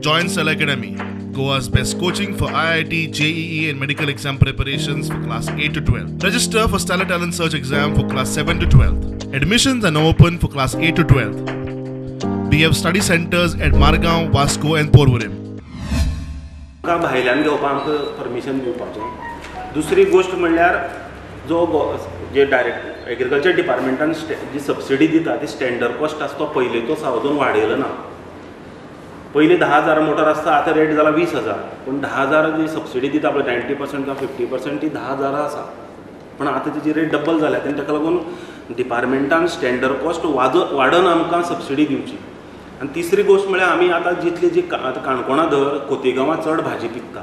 Join Cell Academy, Goa's best coaching for IIT, JEE and medical exam preparations for class 8 to 12. Register for Stellar Talent Search exam for class 7 to 12. Admissions are now open for class 8 to 12. We have study centers at Margao, Vasco and Porvorim. भायल्यान घेवपाक आमकां permission दिवपाचें. दुसरी गोष्ट म्हणल्यार जे direct agriculture डिपार्टमेंटान जी subsidy दिता ती स्टँडर्ड कॉस्ट आसा तो पयलींचो सावजून वाडयलो ना. पयलीं 10,000 मोटर आसता, आतां रेट जाला 20,000. पूण 10,000 जी सबसिडी दिता पळय 90% किंवा 50% ती 10,000 आसा. पण आतां तेजी रेट डबल जाल्या तेन्ना ताका लागून डिपार्टमेंटान स्टँडर्ड कॉस्ट वाडोवन आमकां सबसिडी दिवची. आनी तिसरी गोष्ट म्हळ्यार आमी आतां जितली जी आतां काणकोणा धर खोतीगांवां चड भाजी पिकता,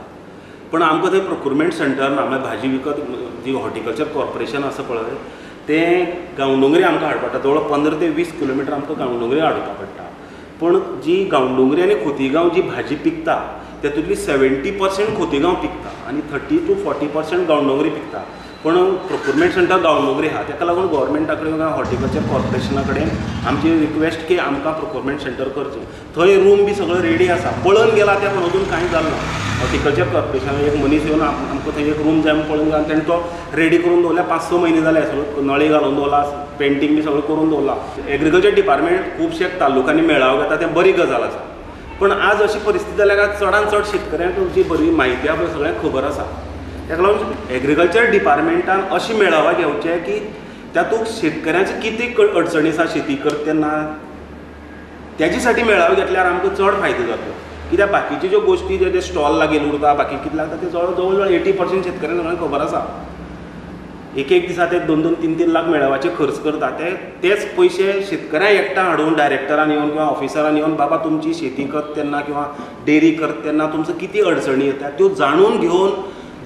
पण आमकां थंय प्रोक्युरमेंट सेंटर ना. म्हणजे भाजी विकत जी हॉर्टिकल्चर कॉर्पोरेशन आसा पळय तें गांवडोंगरी आमकां हाडपा पडटा. जवळ 15 ते 20 किलोमिटर आमकां गांवडोंगरी हाडपा पडटा. पूण जी गांवडोंगरी आनी खोतीगांव जी भाजी पिकता तेतूंतली 70% खोतीगांव पिकता आनी 30 to 40% गांवडोंगरी पिकता. पण प्रोक्युरमेंट सेंटर गांवडोंगरी आहा, ताका लागून गव्हर्मेंटा कडेन किंवा हॉर्टिकल्चर कॉर्पोरेशना कडेन आमची रिक्वेस्ट की आमकां प्रोक्युरमेंट सेंटर करचें. थंय रूम बी सगळो रेडी आसा. पळोवन गेला तें पण अजून कांय जालें ना. हॉर्टिकल्चर कॉर्पोरेशनान एक मनीस येवन आमकां थंय एक रूम जाय म्हूण पळोवन गेला. ताणें तो रेडी करून दवरल्या. 5-6 म्हयने जाले. सगळो नळी घालून दवरला, पेंटींग बी सगळें करून दवरला. एग्रीकल्चर डिपार्टमेंट खुबशे तालुकांनी मेळावो घेता, तें बरी गजाल आसा. पण आज अशी परिस्थिती जाल्या काय चडांत चड शेतकऱ्यांक जी बरी म्हायती आहा पळय सगळ्यांक खबर आसा. ताका लागून एग्रीकल्चर डिपार्टमेंटान अशी मेळावा घेवचे की तातूंत शेतकऱ्यांचे कितें अडचणी आसा शेती करता तेन्ना त्याच्या साठी मेळावे घेतल्यार आमकां चड फायदो जातलो. कित्याक बाकीच्यो ज्यो गोश्टी जे स्टॉल लागीं उरता, बाकी कितें लागता ते जवळ 80% शेतकऱ्यांक सगळ्यांक खबर आसा. एक दिसा ते 2-2, 3-3 लाख मेळाव्याचे खर्च करता. तेच पयशे शेतकऱ्यांक एकठांय हाडून डायरेक्टरान येवन किंवा ऑफिसरान येवन बाबा तुमची शेती करता तेन्ना किंवा डेरी करता तेन्ना तुमचो किती अडचणी येता त्यो जाणून घेवन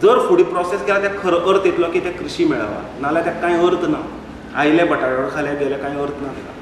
जर फुडें प्रोसेस केला त्या खरो अर्थ येतलो की ते कृषी मेळावा. नाल्यार ताका कांय अर्थ ना. आयले बटाटे खाले गेले कांय अर्थ ना ताका.